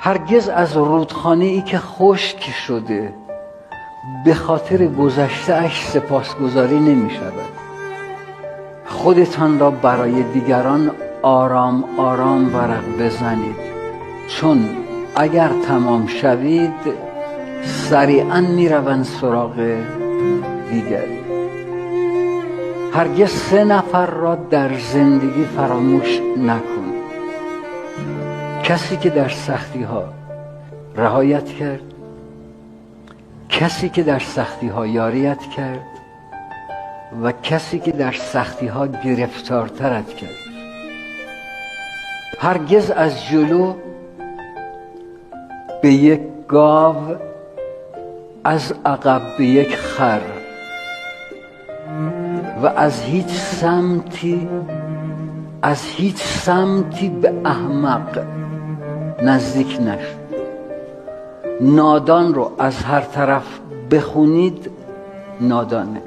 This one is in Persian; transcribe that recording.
هرگز از رودخانه‌ای که خشک شده به خاطر گذشته اش سپاسگزاری نمی شود. خودتان را برای دیگران آرام آرام ورق بزنید، چون اگر تمام شوید سریعا می روند سراغ دیگری. هرگز 3 نفر را در زندگی فراموش نکن: کسی که در سختی ها رعایت کرد، کسی که در سختی ها یاریت کرد و کسی که در سختی ها گرفتارترت کرد. هرگز از جلو به یک گاو، از عقب به یک خر و از هیچ سمتی به احمق نزدیک نشد. نادان رو از هر طرف بخونید نادانه،